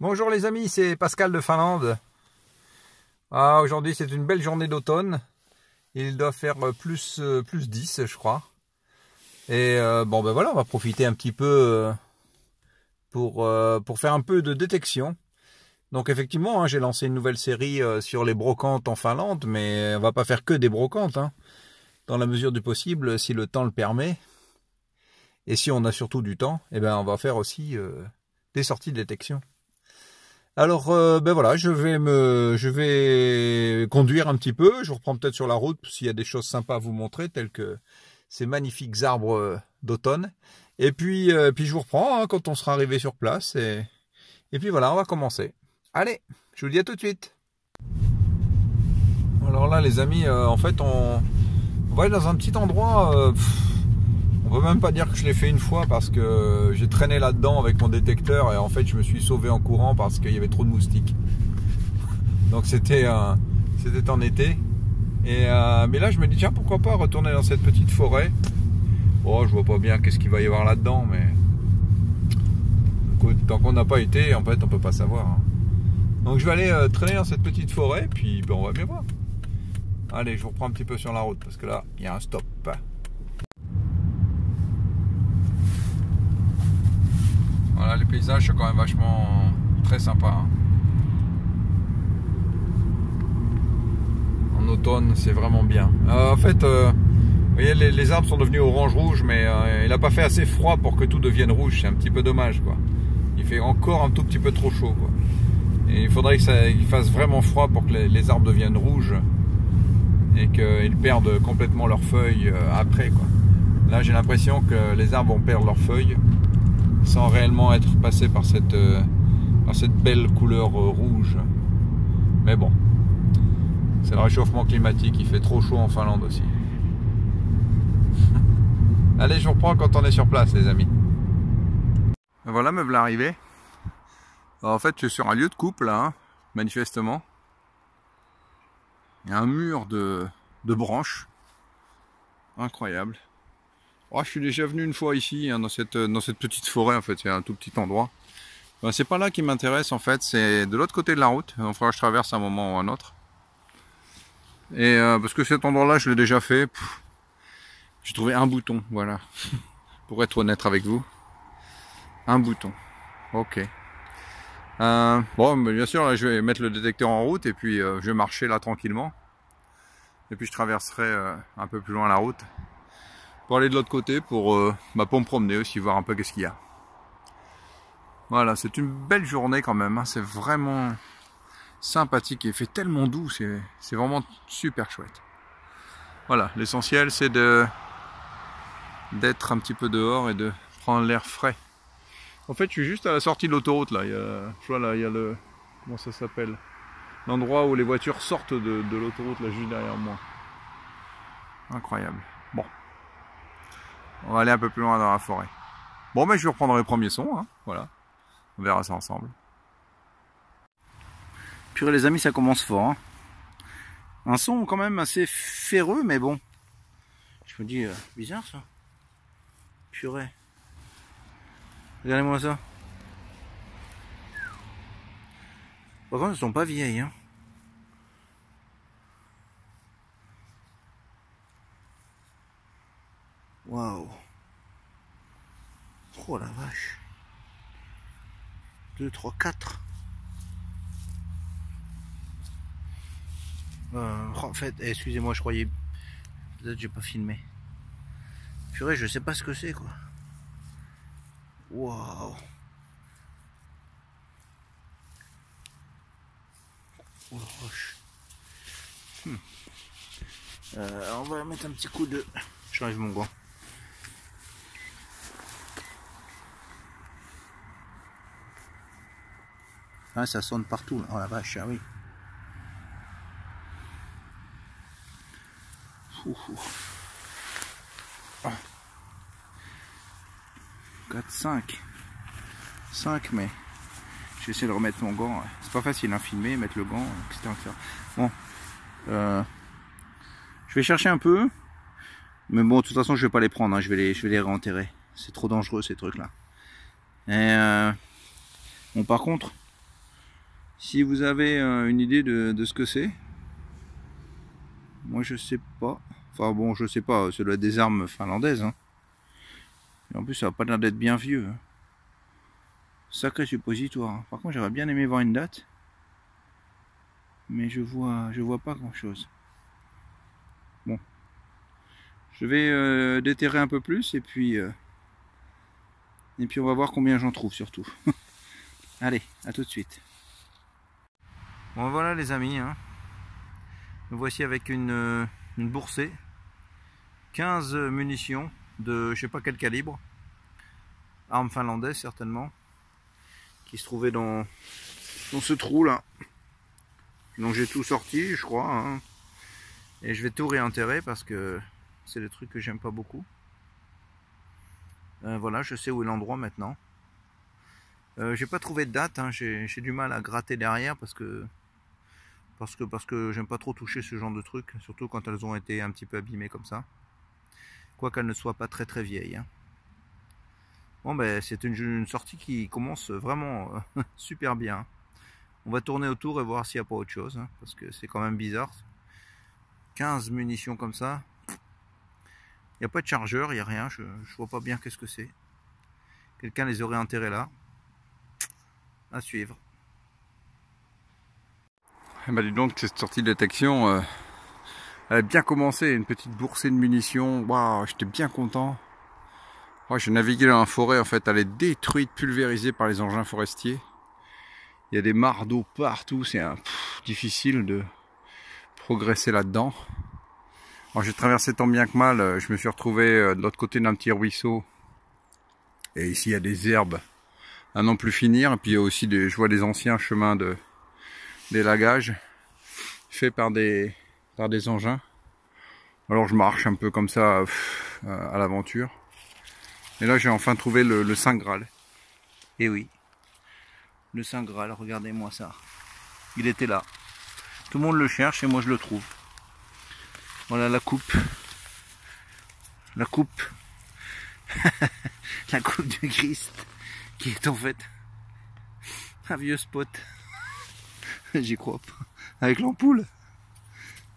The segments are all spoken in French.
Bonjour les amis, c'est Pascal de Finlande. Aujourd'hui c'est une belle journée d'automne. Il doit faire plus 10 je crois. Et bon ben voilà, on va profiter un petit peu pour faire un peu de détection. Donc effectivement, j'ai lancé une nouvelle série sur les brocantes en Finlande, mais on va pas faire que des brocantes, dans la mesure du possible, si le temps le permet. Et si on a surtout du temps, eh ben on va faire aussi des sorties de détection. Alors ben voilà, je vais conduire un petit peu, je reprends peut-être sur la route s'il y a des choses sympas à vous montrer, telles que ces magnifiques arbres d'automne. Et puis je vous reprends quand on sera arrivé sur place. Et puis voilà, on va commencer. Allez, je vous dis à tout de suite. Alors là les amis, en fait on va aller dans un petit endroit, on peut même pas dire que je l'ai fait une fois parce que j'ai traîné là-dedans avec mon détecteur et en fait je me suis sauvé en courant parce qu'il y avait trop de moustiques. Donc c'était en été. Et mais là je me dis tiens, pourquoi pas retourner dans cette petite forêt. Oh, je vois pas bien qu'est-ce qu'il va y avoir là-dedans, mais écoute, tant qu'on n'a pas été, en fait on peut pas savoir. Donc je vais aller traîner dans cette petite forêt, puis ben, on va bien voir. Allez, je vous reprends un petit peu sur la route parce que là il y a un stop. Voilà, les paysages sont quand même vachement très sympas. En automne, c'est vraiment bien. En fait, vous voyez, les arbres sont devenus orange-rouge, mais il n'a pas fait assez froid pour que tout devienne rouge. C'est un petit peu dommage, quoi. Il fait encore un tout petit peu trop chaud, quoi. Et il faudrait qu'il fasse vraiment froid pour que les arbres deviennent rouges et qu'ils perdent complètement leurs feuilles après, quoi. Là, j'ai l'impression que les arbres vont perdre leurs feuilles sans réellement être passés par cette belle couleur rouge. Mais bon, c'est le réchauffement climatique, il fait trop chaud en Finlande aussi. Allez, je vous reprends quand on est sur place les amis. Voilà, me voilà arrivé. En fait, je suis sur un lieu de couple là, manifestement. Il y a un mur de branches. Incroyable. Oh, je suis déjà venu une fois ici, dans cette petite forêt, en fait, c'est un tout petit endroit. Ben, c'est pas là qui m'intéresse, en fait, c'est de l'autre côté de la route. Il faudra que je traverse un moment ou un autre. Et parce que cet endroit-là, je l'ai déjà fait. J'ai trouvé un bouton, voilà. Pour être honnête avec vous. Un bouton. Ok. Bon, mais bien sûr, là, je vais mettre le détecteur en route et puis je vais marcher là tranquillement. Et puis je traverserai un peu plus loin la route. Pour aller de l'autre côté, pour me promener aussi, voir un peu qu'est-ce qu'il y a. Voilà, c'est une belle journée quand même, c'est vraiment sympathique et il fait tellement doux, c'est vraiment super chouette. Voilà, l'essentiel c'est d'être un petit peu dehors et de prendre l'air frais. En fait, je suis juste à la sortie de l'autoroute là, je vois là, il y a le, comment ça s'appelle, l'endroit où les voitures sortent de l'autoroute là, juste derrière moi. Incroyable. Bon. On va aller un peu plus loin dans la forêt. Bon, mais je vais reprendre les premiers sons, voilà. On verra ça ensemble. Purée les amis, ça commence fort. Un son quand même assez ferreux, mais bon. Je me dis, bizarre ça. Purée. Regardez-moi ça. Par contre, elles sont pas vieilles. Waouh. Oh la vache. 2, 3, 4. En fait, excusez-moi, je croyais. Peut-être j'ai pas filmé. Purée, je sais pas ce que c'est quoi. Waouh. Oh la vache. On va mettre un petit coup de. J'enlève mon gant. Ah, ça sonne partout là. Oh la vache, ah oui. 4, 5. 5, mais je vais essayer de remettre mon gant. C'est pas facile, filmer, mettre le gant, etc. Bon, je vais chercher un peu, mais bon, de toute façon, je vais pas les prendre. Je vais les réenterrer. C'est trop dangereux ces trucs-là. Et bon, par contre, Si vous avez une idée de ce que c'est, moi je sais pas. Enfin bon, je sais pas, ça doit être des armes finlandaises. Hein. Et en plus, ça va pas l'air d'être bien vieux. Hein. Sacré suppositoire. Par contre, j'aurais bien aimé voir une date. Mais je vois pas grand chose. Bon. Je vais déterrer un peu plus et puis on va voir combien j'en trouve surtout. Allez, à tout de suite. Bon voilà les amis, hein. Me voici avec une boursée. 15 munitions de je sais pas quel calibre. Arme finlandaise certainement. Qui se trouvait dans ce trou là. Donc j'ai tout sorti je crois. Hein. Et je vais tout réenterrer parce que c'est des trucs que j'aime pas beaucoup. Voilà, je sais où est l'endroit maintenant. J'ai pas trouvé de date, hein. J'ai du mal à gratter derrière parce que j'aime pas trop toucher ce genre de trucs, surtout quand elles ont été un petit peu abîmées comme ça. Quoi qu'elles ne soient pas très vieilles. Hein. Bon ben c'est une sortie qui commence vraiment super bien. On va tourner autour et voir s'il n'y a pas autre chose, hein, parce que c'est quand même bizarre. 15 munitions comme ça. Il n'y a pas de chargeur, il n'y a rien, je vois pas bien qu'est-ce que c'est. Quelqu'un les aurait enterrés là. À suivre. Eh ben dis donc, cette sortie de détection, elle a bien commencé, une petite boursée de munitions. Waouh, j'étais bien content. Oh, j'ai navigué dans la forêt, en fait, elle est détruite, pulvérisée par les engins forestiers. Il y a des mares d'eau partout, c'est difficile de progresser là-dedans. Alors j'ai traversé tant bien que mal, je me suis retrouvé de l'autre côté d'un petit ruisseau. Et ici il y a des herbes à non plus finir. Et puis il y a aussi je vois des anciens chemins d'élagage faits par des engins. Alors je marche un peu comme ça à l'aventure. Et là j'ai enfin trouvé le Saint Graal. Et oui, le Saint Graal, regardez-moi ça. Il était là. Tout le monde le cherche et moi je le trouve. Voilà la coupe. La coupe. La coupe du Christ. Qui est en fait un vieux spot. J'y crois pas. Avec l'ampoule.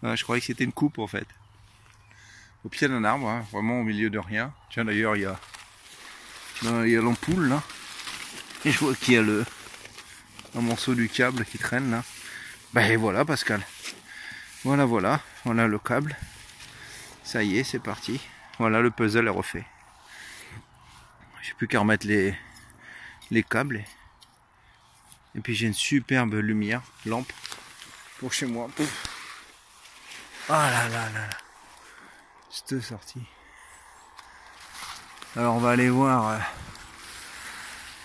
Ouais, je croyais que c'était une coupe en fait. Au pied d'un arbre, hein, vraiment au milieu de rien. Tiens d'ailleurs il y a l'ampoule là. Et je vois qu'il y a un morceau du câble qui traîne là. Ben voilà Pascal. Voilà le câble. Ça y est, c'est parti. Voilà, le puzzle est refait. J'ai plus qu'à remettre les câbles. Et puis j'ai une superbe lumière, lampe, pour chez moi. Pouf. Ah là là là là. Cette sortie. Alors on va aller voir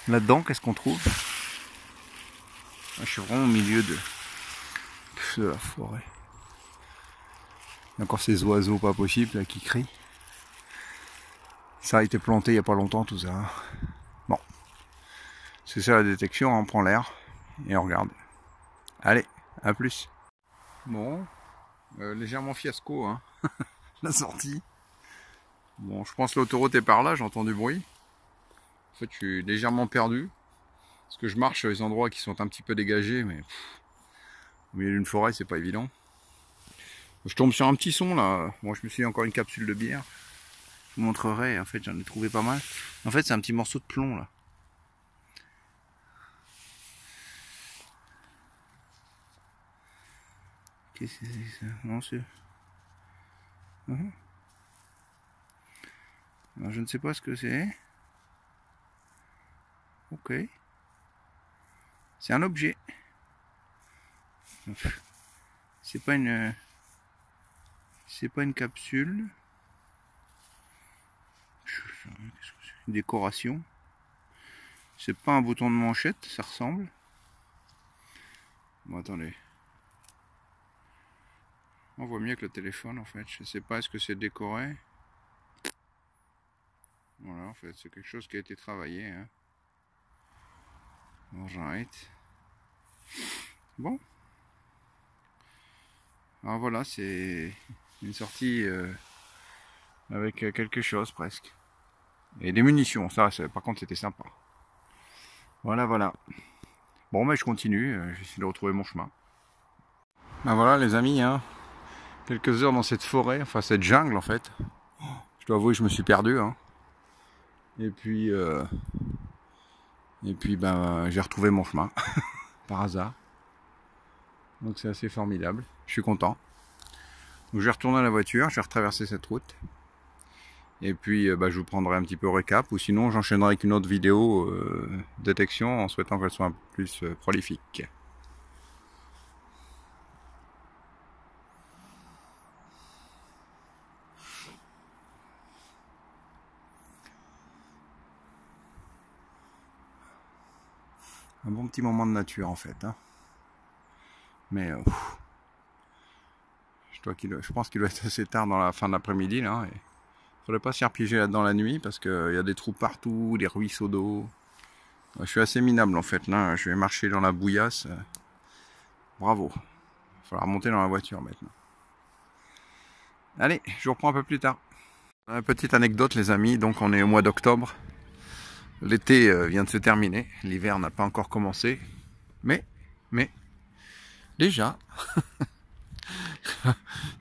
là-dedans, qu'est-ce qu'on trouve. Je suis vraiment au milieu de la forêt. Il y a encore ces oiseaux pas possibles là, qui crient. Ça a été planté il n'y a pas longtemps tout ça. Bon. C'est ça la détection, on prend l'air et on regarde. Allez, à plus. Bon, légèrement fiasco, hein. La sortie. Bon, je pense que l'autoroute est par là, j'entends du bruit. En fait, je suis légèrement perdu. Parce que je marche sur les endroits qui sont un petit peu dégagés, mais au milieu d'une forêt, c'est pas évident. Je tombe sur un petit son là. Bon, je me suis dit encore une capsule de bière. Je vous montrerai, en fait, j'en ai trouvé pas mal. En fait, c'est un petit morceau de plomb là. Qu'est-ce que c'est ça? Non, c'est... Alors, je ne sais pas ce que c'est. Ok. C'est un objet. C'est pas une capsule. Une décoration. C'est pas un bouton de manchette, ça ressemble. Bon, attendez. On voit mieux que le téléphone en fait. Je sais pas, est-ce que c'est décoré? Voilà, en fait, c'est quelque chose qui a été travaillé. Hein. Alright. Bon. Alors voilà, c'est une sortie avec quelque chose presque. Et des munitions, ça par contre c'était sympa. Voilà. Bon, mais je continue, j'essaie de retrouver mon chemin. Ben voilà les amis, hein, quelques heures dans cette forêt, enfin cette jungle en fait. Je dois avouer que je me suis perdu. Hein. Et puis ben, j'ai retrouvé mon chemin, par hasard. Donc c'est assez formidable, je suis content. Donc je vais retourner à la voiture, je vais retraverser cette route. Et puis bah, je vous prendrai un petit peu au récap, ou sinon j'enchaînerai avec une autre vidéo détection en souhaitant qu'elle soit un peu plus prolifique. Un bon petit moment de nature en fait. Hein. Mais je pense qu'il doit être assez tard dans la fin de l'après-midi là. Et faudrait pas s'y repiéger là-dedans la nuit parce qu'il y a des trous partout, des ruisseaux d'eau. Je suis assez minable en fait là. Je vais marcher dans la bouillasse. Bravo. Il va falloir monter dans la voiture maintenant. Allez, je vous reprends un peu plus tard. Petite anecdote les amis, donc on est au mois d'octobre. L'été vient de se terminer, l'hiver n'a pas encore commencé, mais déjà,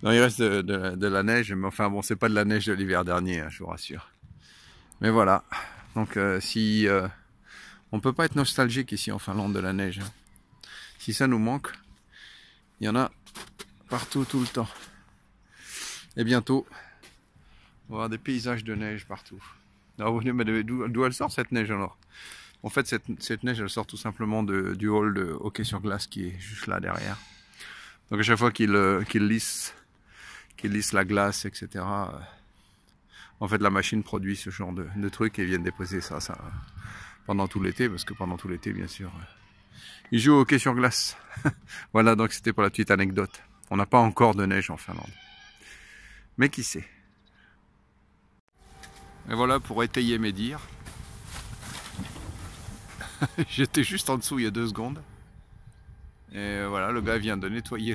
non, il reste de la neige, mais enfin bon, c'est pas de la neige de l'hiver dernier, hein, je vous rassure. Mais voilà, donc si on peut pas être nostalgique ici en Finlande de la neige, hein. Si ça nous manque, il y en a partout tout le temps. Et bientôt, on va avoir des paysages de neige partout. Alors vous me demandez d'où elle sort cette neige alors? En fait cette neige elle sort tout simplement du hall de hockey sur glace qui est juste là derrière. Donc à chaque fois qu'il lisse la glace, etc. En fait la machine produit ce genre de trucs et viennent déposer ça pendant tout l'été, parce que pendant tout l'été bien sûr ils jouent au hockey sur glace. Voilà, donc c'était pour la petite anecdote. On n'a pas encore de neige en Finlande. Mais qui sait? Et voilà pour étayer mes dires. J'étais juste en dessous il y a 2 secondes. Et voilà, le gars vient de nettoyer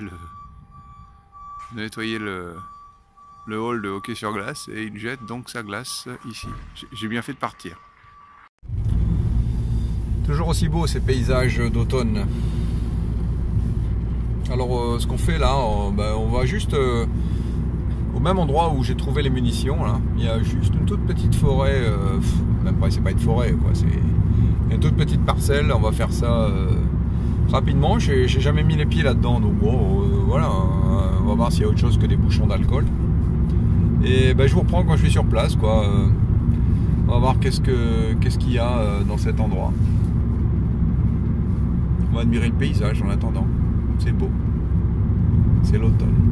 le hall de hockey sur glace et il jette donc sa glace ici. J'ai bien fait de partir. Toujours aussi beau ces paysages d'automne. Alors ce qu'on fait là, on va juste au même endroit où j'ai trouvé les munitions. Là. Il y a juste une toute petite forêt, même pas, c'est pas une forêt, quoi. C'est une toute petite parcelle. On va faire ça rapidement. J'ai jamais mis les pieds là-dedans, donc bon, voilà. On va voir s'il y a autre chose que des bouchons d'alcool. Et ben, je vous reprends quand je suis sur place, quoi. On va voir qu'est-ce qu'il y a dans cet endroit. On va admirer le paysage en attendant. C'est beau. C'est l'automne.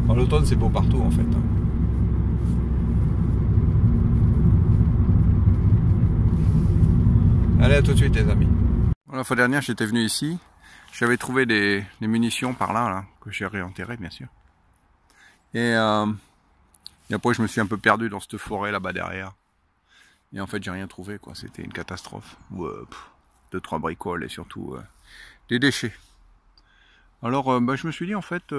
Enfin, l'automne c'est beau partout en fait. Hein. Allez, à tout de suite les amis. La fois dernière j'étais venu ici. J'avais trouvé des munitions par là, que j'ai réenterrées bien sûr. Et après je me suis un peu perdu dans cette forêt là-bas derrière. Et en fait j'ai rien trouvé quoi. C'était une catastrophe. 2-3 bricoles et surtout des déchets. Alors je me suis dit en fait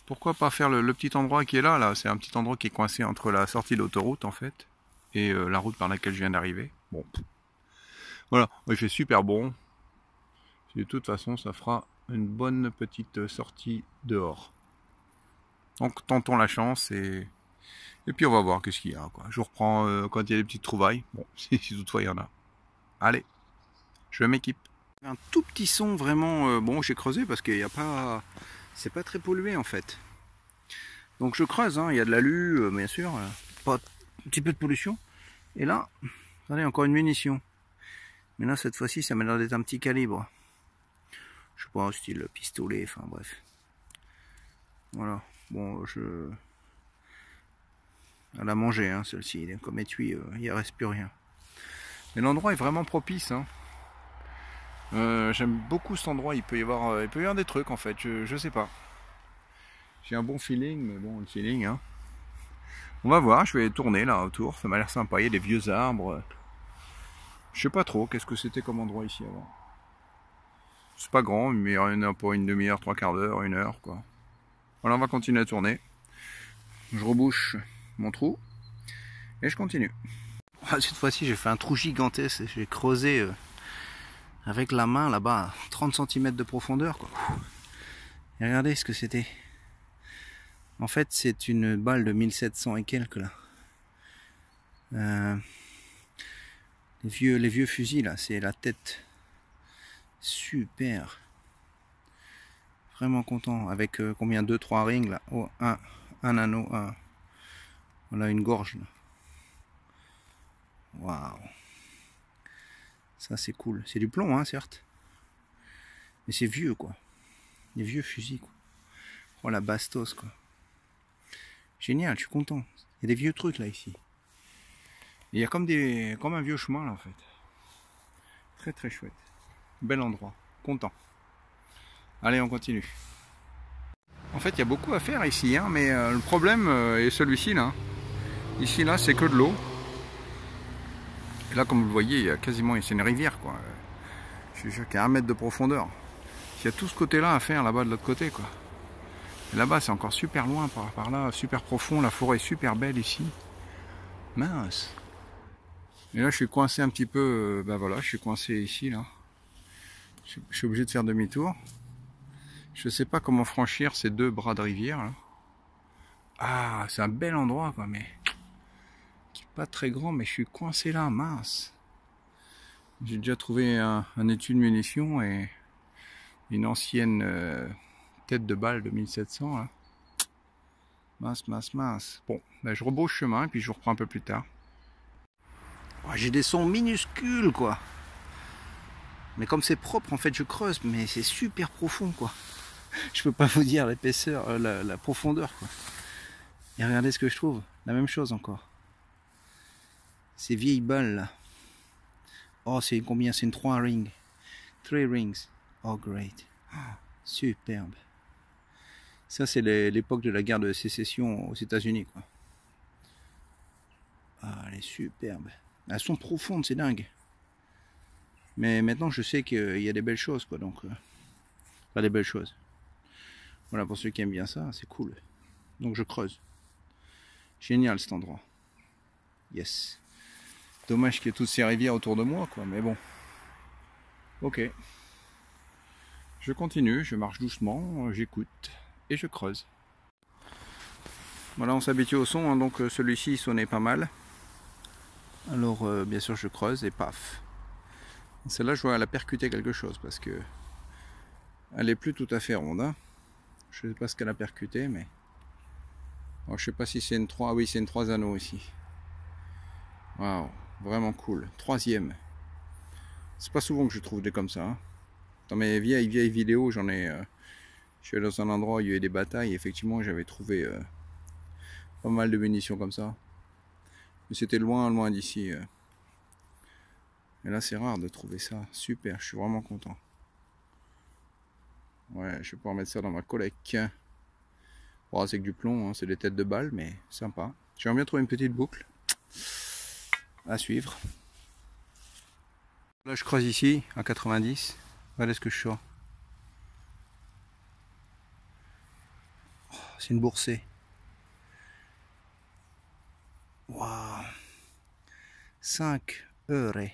pourquoi pas faire le petit endroit qui est là, c'est un petit endroit qui est coincé entre la sortie d'autoroute en fait et la route par laquelle je viens d'arriver. Bon, voilà, il fait super bon. De toute façon, ça fera une bonne petite sortie dehors. Donc tentons la chance et puis on va voir qu'est-ce qu'il y a, quoi. Je vous reprends quand il y a des petites trouvailles. Bon, si toutefois il y en a. Allez, je m'équipe. Un tout petit son vraiment bon, j'ai creusé parce qu'il n'y a pas, c'est pas très pollué en fait. Donc je creuse, hein, il y a de l'alu bien sûr, pas un petit peu de pollution. Et là, regardez, encore une munition. Mais là cette fois-ci ça m'a l'air d'être un petit calibre. Je sais pas, style pistolet, enfin bref. Voilà, bon elle a mangé hein, celle-ci, comme étui, il ne reste plus rien. Mais l'endroit est vraiment propice. Hein. J'aime beaucoup cet endroit, il peut y avoir des trucs en fait, je sais pas. J'ai un bon feeling, mais bon, le feeling, hein. On va voir, je vais tourner là autour, ça m'a l'air sympa, il y a des vieux arbres. Je sais pas trop, qu'est-ce que c'était comme endroit ici avant. C'est pas grand, mais il y en a pour une demi-heure, 3/4 d'heure, 1 heure, quoi. Voilà, on va continuer à tourner. Je rebouche mon trou, et je continue. Cette fois-ci, j'ai fait un trou gigantesque, j'ai creusé avec la main là-bas, 30 cm de profondeur, quoi. Et regardez ce que c'était. En fait, c'est une balle de 1700 et quelques là. Les vieux fusils là, c'est la tête. Super. Vraiment content. Avec combien, 2-3 rings là. Oh, un anneau, voilà une gorge là. Waouh. Ça c'est cool. C'est du plomb, hein, certes. Mais c'est vieux quoi. Des vieux fusils quoi. Oh la bastos quoi. Génial, je suis content. Il y a des vieux trucs là ici. Il y a comme un vieux chemin là en fait. Très très chouette. Bel endroit. Content. Allez, on continue. En fait, il y a beaucoup à faire ici, hein, mais le problème est celui-ci là. Ici là, c'est que de l'eau. Et là, comme vous le voyez, il y a quasiment, c'est une rivière quoi. Je suis sûr qu'il y a 1 mètre de profondeur. Il y a tout ce côté-là à faire là-bas de l'autre côté quoi. Et là-bas, c'est encore super loin par là, super profond. La forêt est super belle ici. Mince. Et là, je suis coincé un petit peu. Ben voilà, je suis coincé ici là. Je suis obligé de faire demi-tour. Je sais pas comment franchir ces 2 bras de rivière là. Ah, c'est un bel endroit quoi, mais qui est pas très grand, mais je suis coincé là, mince. J'ai déjà trouvé un étui de munitions et une ancienne tête de balle de 1700 là. Mince, mince, mince. Bon, ben je rebrousse chemin et puis je vous reprends un peu plus tard. Oh, j'ai des sons minuscules quoi. Mais comme c'est propre, en fait, je creuse, mais c'est super profond quoi. Je peux pas vous dire l'épaisseur, la profondeur quoi. Et regardez ce que je trouve, la même chose encore. Ces vieilles balles là. Oh, c'est combien? C'est une 3 rings. 3 rings. Oh, great. Oh, superbe. Ça, c'est l'époque de la guerre de sécession aux États-Unis quoi. Ah, elle est superbe. Elles sont profondes, c'est dingue. Mais maintenant, je sais qu'il y a des belles choses quoi, donc. Pas des belles choses. Voilà, pour ceux qui aiment bien ça, c'est cool. Donc je creuse. Génial cet endroit. Yes. Dommage qu'il y ait toutes ces rivières autour de moi, quoi, mais bon. Ok. Je continue, je marche doucement, j'écoute et je creuse. Voilà, on s'habitue au son, hein, donc celui-ci sonnait pas mal. Alors bien sûr je creuse et paf. Celle-là je vois elle a percuté quelque chose parce que elle est plus tout à fait ronde. Hein. Je sais pas ce qu'elle a percuté, mais alors, je sais pas si c'est une 3. Ah oui, c'est une 3 anneaux ici. Waouh, vraiment cool. 3e. C'est pas souvent que je trouve des comme ça. Hein. Dans mes vieilles vidéos, j'en ai. Je suis allé dans un endroit où il y avait des batailles. Et effectivement, j'avais trouvé pas mal de munitions comme ça. Mais c'était loin, loin d'ici. Et là, c'est rare de trouver ça. Super, je suis vraiment content. Ouais, je vais pouvoir mettre ça dans ma collecte. Bon, c'est que du plomb, hein, c'est des têtes de balles, mais sympa. J'aimerais bien trouver une petite boucle. À suivre. Là, je creuse ici, à 90. Voilà ce que je sors. Oh, c'est une boursée. Waouh. 5 euros.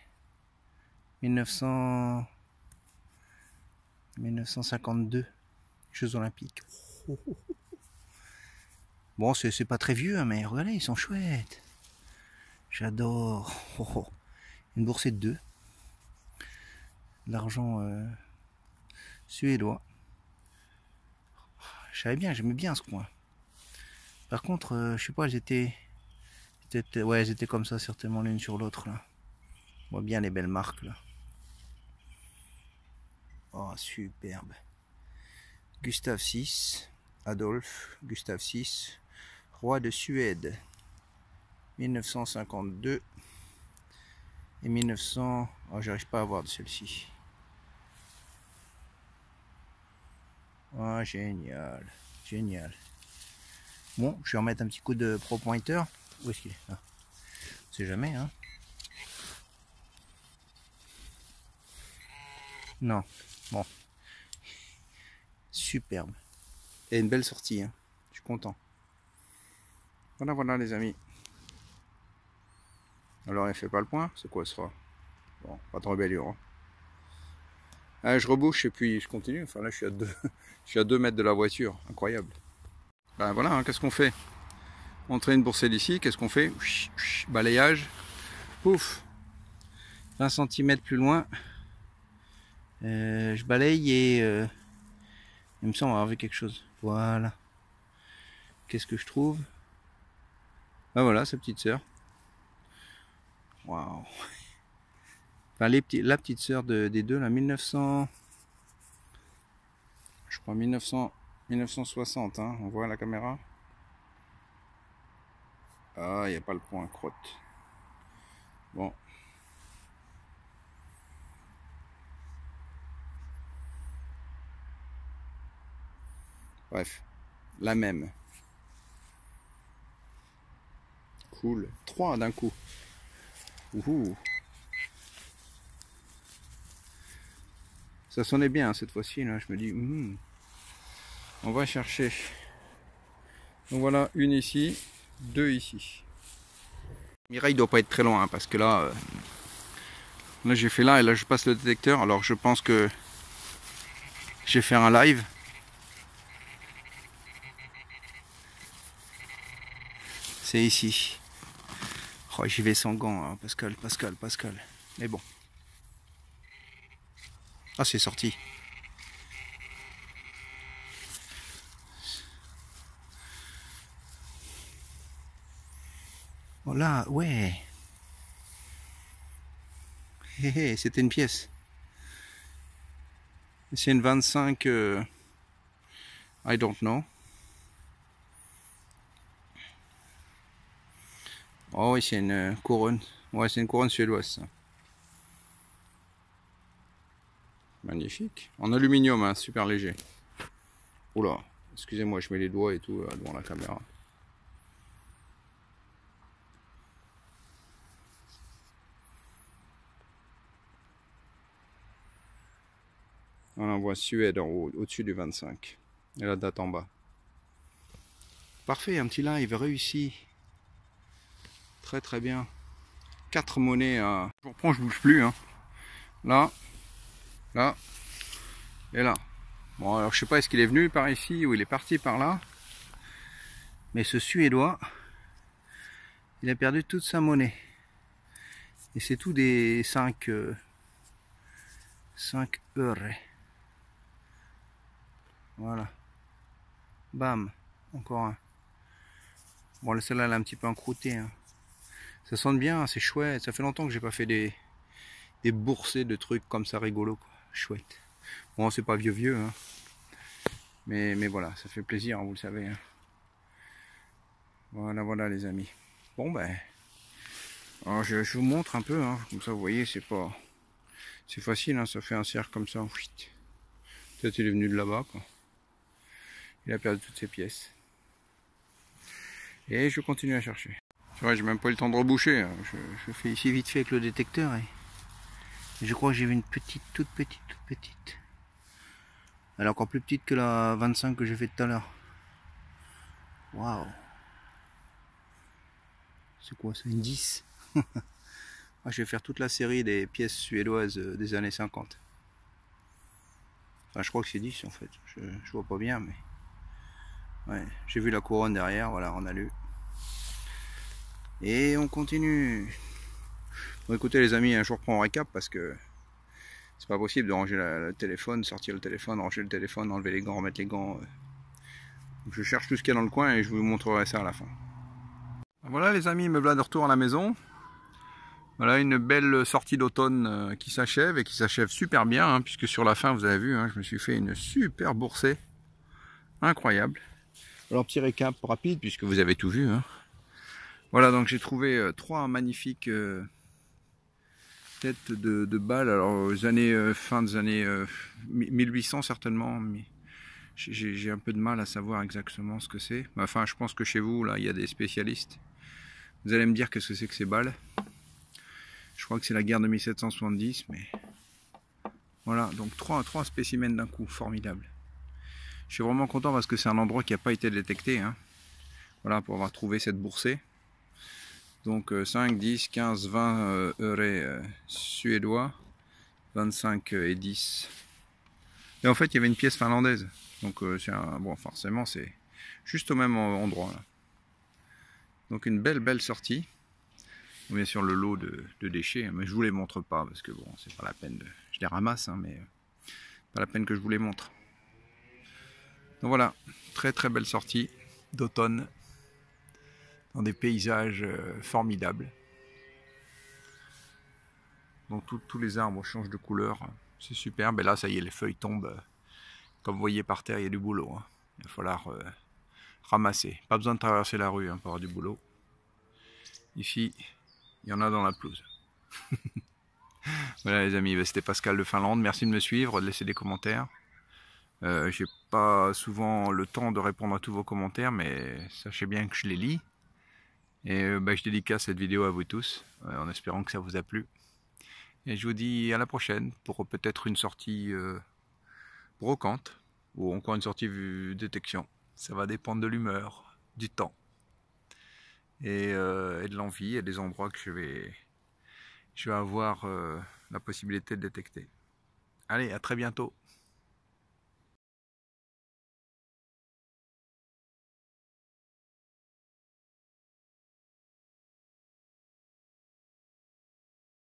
1952. Jeux Olympiques. Oh, oh, oh. Bon, c'est pas très vieux, hein, mais regardez, ils sont chouettes. J'adore. Oh, oh. Une boursée de 2. L'argent suédois. Je savais bien, j'aimais bien ce coin. Par contre, je sais pas, elles étaient comme ça, certainement l'une sur l'autre là. On voit bien les belles marques là. Oh, superbe. Gustave VI, Adolphe, Gustave VI, roi de Suède. 1952 et 1900. Oh, j'arrive pas à voir de celle-ci. Oh, génial, génial. Bon, je vais remettre un petit coup de pro pointer. Où est-ce qu'il est, ah. On sait jamais, hein. Non, bon. Superbe. Et une belle sortie, hein. Je suis content. Voilà, voilà les amis. Alors, elle fait pas le point, c'est quoi ce sera? Bon, pas de rébellion. Hein. Ah, je rebouche et puis je continue. Enfin là, je suis à 2 mètres de la voiture. Incroyable. Ben voilà, hein, qu'est-ce qu'on fait? On traîne une boursée d'ici, qu'est-ce qu'on fait? Balayage. Pouf. 20 cm plus loin. Je balaye et il me semble avoir vu quelque chose. Voilà. Qu'est-ce que je trouve? Ah voilà, sa petite sœur. Waouh. Enfin, la petite sœur des deux, là, 1900... Je crois 1960, hein. On voit la caméra. Ah, il n'y a pas le point crotte. Bon. Bref, la même. Cool. 3 d'un coup. Ouhou. Ça sonnait bien hein, cette fois-ci, là. Je me dis, on va chercher. Donc voilà, une ici, 2 ici. Mireille doit pas être très loin, hein, parce que là, là j'ai fait là et là je passe le détecteur. Alors je pense que j'ai fait un live. C'est ici. Oh, j'y vais sans gants, hein. Pascal. Mais bon. Ah, c'est sorti. Voilà, ouais. C'était une pièce. C'est une 25. I don't know. Oh oui, c'est une couronne. Ouais, c'est une couronne suédoise. Ça. Magnifique. En aluminium, hein, super léger. Oula, excusez-moi, je mets les doigts et tout devant la caméra. On en voit Suède en haut, au-dessus du 25. Et la date en bas. Parfait, un petit live réussi. Très très bien. 4 monnaies. Je reprends, je bouge plus. Hein. Là, là et là. Bon, alors je sais pas, est-ce qu'il est venu par ici ou il est parti par là. Mais ce Suédois, il a perdu toute sa monnaie. Et c'est tout des 5 euros. Voilà. Bam. Encore un. Bon, celle-là, elle est un petit peu encroûtée. Hein. Ça sonne bien, c'est chouette. Ça fait longtemps que j'ai pas fait des boursées de trucs comme ça rigolo. Quoi. Chouette. Bon, c'est pas vieux, hein. Mais voilà, ça fait plaisir, hein, vous le savez. Hein. Voilà les amis. Bon ben, alors je vous montre un peu, hein, comme ça vous voyez, c'est facile, hein, ça fait un cercle comme ça. Peut-être il est venu de là-bas, quoi. Il a perdu toutes ses pièces. Et je continue à chercher. C'est vrai, j'ai même pas eu le temps de reboucher. Hein. Je fais ici vite fait avec le détecteur et je crois que j'ai vu une toute petite. Elle est encore plus petite que la 25 que j'ai fait tout à l'heure. Waouh. C'est quoi ça? Une 10. Ah, je vais faire toute la série des pièces suédoises des années 50. Enfin, je crois que c'est 10 en fait. Je vois pas bien, mais... Ouais, j'ai vu la couronne derrière, voilà, on a lu. Et on continue. Bon, écoutez les amis, un jour je reprends un récap parce que c'est pas possible de ranger le téléphone, sortir le téléphone, ranger le téléphone, enlever les gants, remettre les gants. Donc, je cherche tout ce qu'il y a dans le coin et je vous montrerai ça à la fin. Voilà les amis, me voilà de retour à la maison. Voilà une belle sortie d'automne qui s'achève et qui s'achève super bien, hein, puisque sur la fin, vous avez vu, hein, je me suis fait une super boursée. Incroyable. Alors petit récap rapide, puisque vous avez tout vu. Hein. Voilà, donc j'ai trouvé 3 magnifiques têtes de balles. Alors aux années, fin des années 1800 certainement, mais j'ai un peu de mal à savoir exactement ce que c'est. Enfin, je pense que chez vous, là, il y a des spécialistes. Vous allez me dire qu'est-ce que c'est que ces balles. Je crois que c'est la guerre de 1770, mais voilà, donc 3 spécimens d'un coup, formidable. Je suis vraiment content parce que c'est un endroit qui n'a pas été détecté. Hein. Voilà, pour avoir trouvé cette boursée. Donc 5, 10, 15, 20 euros suédois, 25 et 10 Et en fait, il y avait une pièce finlandaise. Donc, bon, forcément, c'est juste au même endroit. Là. Donc, une belle sortie. Bien sûr, le lot de déchets, mais je vous les montre pas parce que bon, c'est pas la peine de. Je les ramasse, hein, mais pas la peine que je vous les montre. Donc voilà, très belle sortie d'automne dans des paysages formidables. Donc tous les arbres changent de couleur, c'est superbe. Et là, ça y est, les feuilles tombent. Comme vous voyez par terre, il y a du boulot. Hein. Il va falloir ramasser. Pas besoin de traverser la rue hein, pour avoir du boulot. Ici, il y en a dans la pelouse. Voilà les amis, c'était Pascal de Finlande. Merci de me suivre, de laisser des commentaires. J'ai pas souvent le temps de répondre à tous vos commentaires, mais sachez bien que je les lis. Et je dédicace cette vidéo à vous tous, en espérant que ça vous a plu. Et je vous dis à la prochaine pour peut-être une sortie brocante ou encore une sortie vue détection. Ça va dépendre de l'humeur, du temps et de l'envie et des endroits que je vais avoir la possibilité de détecter. Allez, à très bientôt.